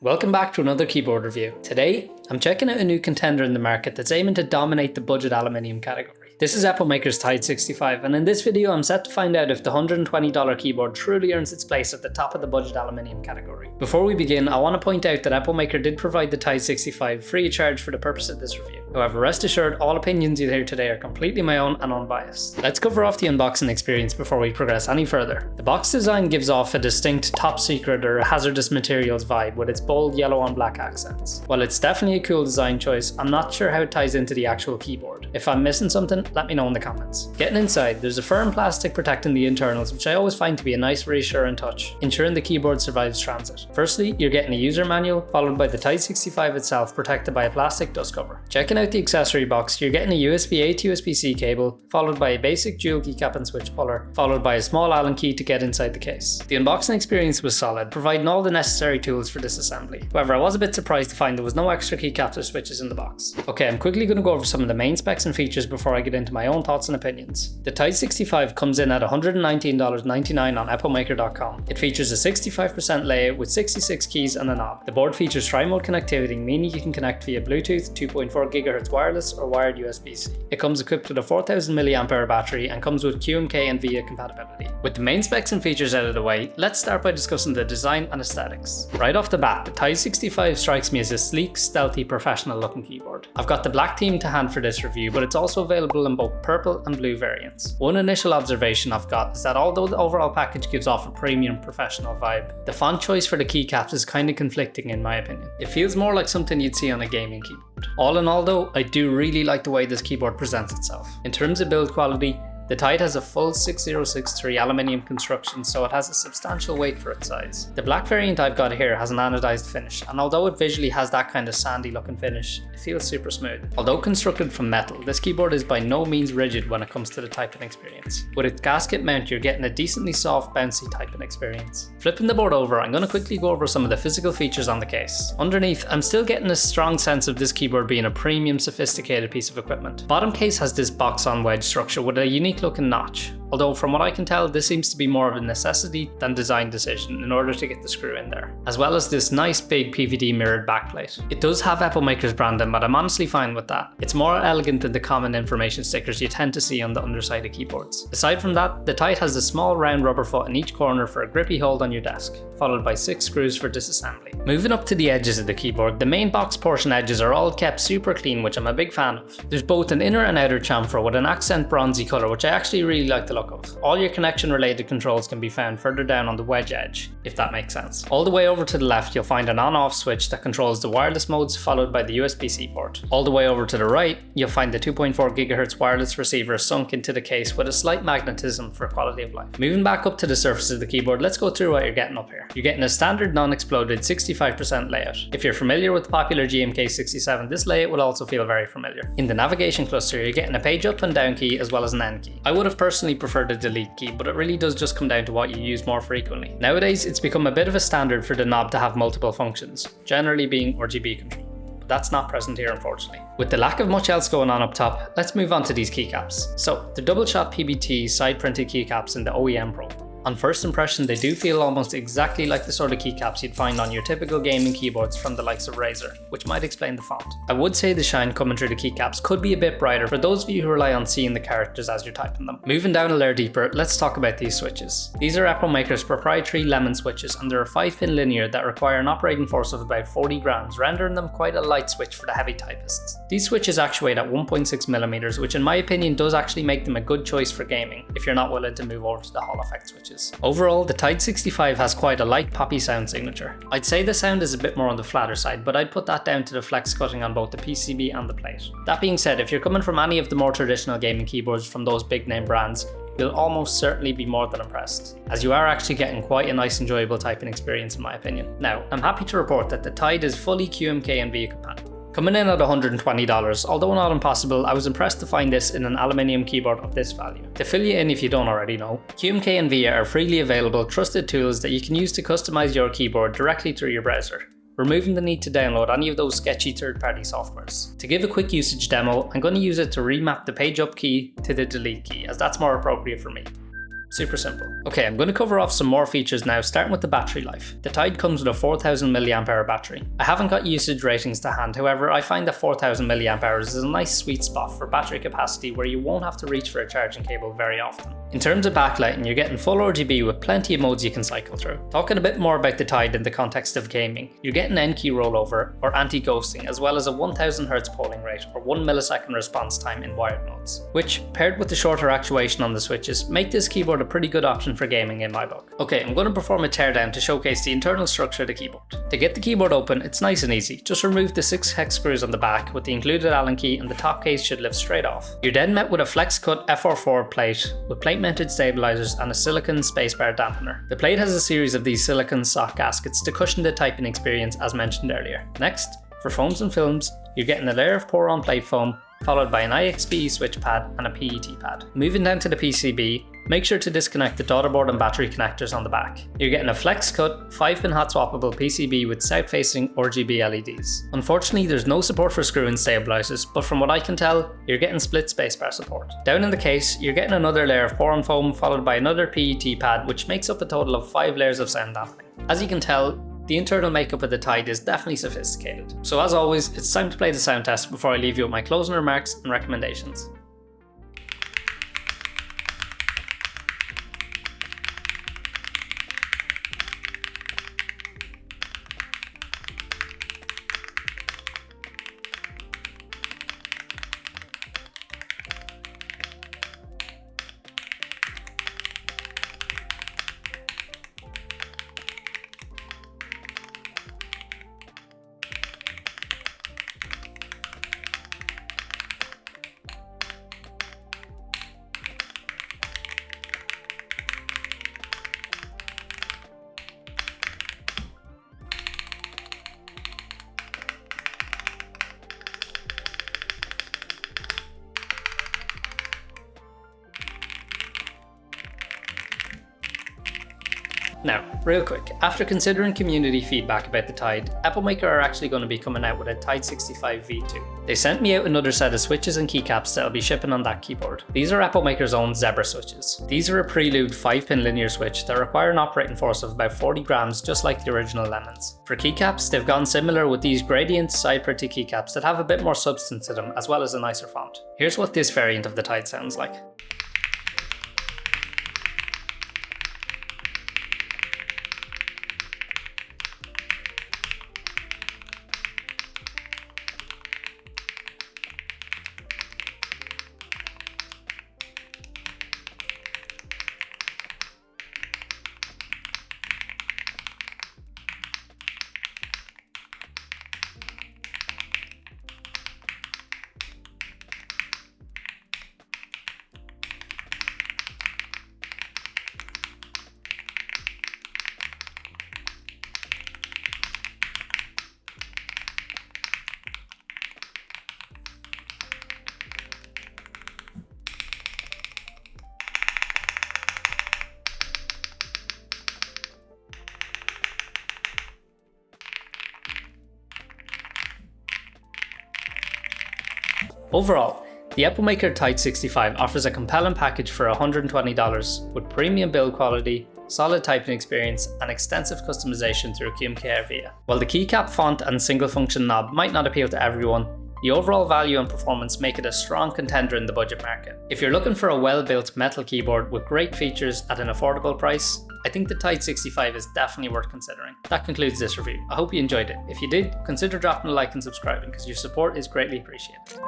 Welcome back to another keyboard review. Today, I'm checking out a new contender in the market that's aiming to dominate the budget aluminium category. This is Eppomaker's Tide 65, and in this video I'm set to find out if the $120 keyboard truly earns its place at the top of the budget aluminium category. Before we begin, I want to point out that Eppomaker did provide the Tide 65 free of charge for the purpose of this review. However, rest assured, all opinions you hear today are completely my own and unbiased. Let's cover off the unboxing experience before we progress any further. The box design gives off a distinct top secret or hazardous materials vibe with its bold yellow on black accents. While it's definitely a cool design choice, I'm not sure how it ties into the actual keyboard. If I'm missing something, let me know in the comments. Getting inside, there's a firm plastic protecting the internals, which I always find to be a nice reassuring touch, ensuring the keyboard survives transit. Firstly, you're getting a user manual, followed by the Tide 65 itself protected by a plastic dust cover. Checking out the accessory box, you're getting a USB-A to USB-C cable, followed by a basic dual keycap and switch puller, followed by a small Allen key to get inside the case. The unboxing experience was solid, providing all the necessary tools for disassembly. However, I was a bit surprised to find there was no extra keycaps or switches in the box. Okay, I'm quickly going to go over some of the main specs and features before I get into my own thoughts and opinions. The Tide 65 comes in at $119.99 on Eppomaker.com. It features a 65% layout with 66 keys and a knob. The board features tri-mode connectivity, meaning you can connect via Bluetooth, 2.4 GHz wireless or wired USB-C. It comes equipped with a 4000 mAh battery and comes with QMK and VIA compatibility. With the main specs and features out of the way, let's start by discussing the design and aesthetics. Right off the bat, the Tide 65 strikes me as a sleek, stealthy, professional looking keyboard. I've got the black theme to hand for this review, but it's also available in both purple and blue variants. One initial observation I've got is that although the overall package gives off a premium professional vibe, the font choice for the keycaps is kind of conflicting in my opinion. It feels more like something you'd see on a gaming keyboard. All in all though, I do really like the way this keyboard presents itself. In terms of build quality, the Tide has a full 6063 aluminium construction, so it has a substantial weight for its size. The black variant I've got here has an anodized finish, and although it visually has that kind of sandy looking finish, it feels super smooth. Although constructed from metal, this keyboard is by no means rigid when it comes to the typing experience. With its gasket mount, you're getting a decently soft, bouncy typing experience. Flipping the board over, I'm going to quickly go over some of the physical features on the case. Underneath, I'm still getting a strong sense of this keyboard being a premium, sophisticated piece of equipment. Bottom case has this box-on wedge structure with a unique looking notch, although from what I can tell this seems to be more of a necessity than design decision in order to get the screw in there, as well as this nice big PVD mirrored backplate. It does have Eppomaker's branding, but I'm honestly fine with that. It's more elegant than the common information stickers you tend to see on the underside of keyboards. Aside from that, the Tide has a small round rubber foot in each corner for a grippy hold on your desk, followed by 6 screws for disassembly. Moving up to the edges of the keyboard, the main box portion edges are all kept super clean, which I'm a big fan of. There's both an inner and outer chamfer with an accent bronzy colour, which I actually really like the look of. All your connection related controls can be found further down on the wedge edge, if that makes sense. All the way over to the left you'll find an on-off switch that controls the wireless modes, followed by the USB-C port. All the way over to the right you'll find the 2.4 GHz wireless receiver sunk into the case with a slight magnetism for quality of life. Moving back up to the surface of the keyboard, let's go through what you're getting up here. You're getting a standard non-exploded 65% layout. If you're familiar with the popular GMK 67, this layout will also feel very familiar. In the navigation cluster you're getting a page up and down key as well as an end key. I would have personally preferred a delete key, but it really does just come down to what you use more frequently. Nowadays it's become a bit of a standard for the knob to have multiple functions, generally being RGB control. That's not present here unfortunately. With the lack of much else going on up top, let's move on to these keycaps. So, the double shot PBT side printed keycaps in the OEM profile. On first impression, they do feel almost exactly like the sort of keycaps you'd find on your typical gaming keyboards from the likes of Razer, which might explain the font. I would say the shine coming through the keycaps could be a bit brighter for those of you who rely on seeing the characters as you're typing them. Moving down a layer deeper, let's talk about these switches. These are Eppomaker's proprietary lemon switches, and they're a 5-pin linear that require an operating force of about 40 grams, rendering them quite a light switch for the heavy typists. These switches actuate at 1.6mm, which in my opinion does actually make them a good choice for gaming if you're not willing to move over to the Hall effect switches. Overall, the Tide 65 has quite a light poppy sound signature. I'd say the sound is a bit more on the flatter side, but I'd put that down to the flex cutting on both the PCB and the plate. That being said, if you're coming from any of the more traditional gaming keyboards from those big name brands, you'll almost certainly be more than impressed, as you are actually getting quite a nice enjoyable typing experience in my opinion. Now, I'm happy to report that the Tide is fully QMK and VIA compatible. Coming in at $120, although not impossible, I was impressed to find this in an aluminium keyboard of this value. To fill you in if you don't already know, QMK and VIA are freely available, trusted tools that you can use to customize your keyboard directly through your browser, removing the need to download any of those sketchy third-party softwares. To give a quick usage demo, I'm going to use it to remap the page up key to the delete key, as that's more appropriate for me. Super simple. Okay, I'm going to cover off some more features now, starting with the battery life. The Tide comes with a 4000 mAh battery. I haven't got usage ratings to hand, however I find that 4000 mAh is a nice sweet spot for battery capacity where you won't have to reach for a charging cable very often. In terms of backlighting, you're getting full RGB with plenty of modes you can cycle through. Talking a bit more about the Tide in the context of gaming, you're getting N-key rollover or anti-ghosting, as well as a 1000Hz polling rate or 1 millisecond response time in wired modes, which, paired with the shorter actuation on the switches, make this keyboard a pretty good option for gaming in my book. Okay, I'm going to perform a teardown to showcase the internal structure of the keyboard. To get the keyboard open, it's nice and easy. Just remove the 6 hex screws on the back with the included Allen key, and the top case should lift straight off. You're then met with a FlexCut FR4 plate with plate mounted stabilizers and a silicon spacebar dampener. The plate has a series of these silicon sock gaskets to cushion the typing experience as mentioned earlier. Next, for foams and films, you're getting a layer of pour-on plate foam, followed by an IXPE switch pad and a PET pad. Moving down to the PCB, make sure to disconnect the daughterboard and battery connectors on the back. You're getting a FlexCut 5-pin hot swappable PCB with south-facing RGB LEDs. Unfortunately, there's no support for screw-in stabilizers, but from what I can tell, you're getting split spacebar support. Down in the case, you're getting another layer of pour-on foam, followed by another PET pad, which makes up a total of 5 layers of sound dampening. As you can tell, the internal makeup of the Tide is definitely sophisticated. So as always, it's time to play the sound test before I leave you with my closing remarks and recommendations. Now, real quick, after considering community feedback about the Tide, Applemaker are actually going to be coming out with a Tide 65 V2. They sent me out another set of switches and keycaps that'll be shipping on that keyboard. These are Applemaker's own Zebra switches. These are a prelude 5-pin linear switch that require an operating force of about 40 grams, just like the original Lemons. For keycaps, they've gone similar with these gradient side pretty keycaps that have a bit more substance to them, as well as a nicer font. Here's what this variant of the Tide sounds like. Overall, the Applemaker Tide 65 offers a compelling package for $120 with premium build quality, solid typing experience, and extensive customization through QMK Via. While the keycap font and single function knob might not appeal to everyone, the overall value and performance make it a strong contender in the budget market. If you're looking for a well-built metal keyboard with great features at an affordable price, I think the Tide 65 is definitely worth considering. That concludes this review. I hope you enjoyed it. If you did, consider dropping a like and subscribing because your support is greatly appreciated.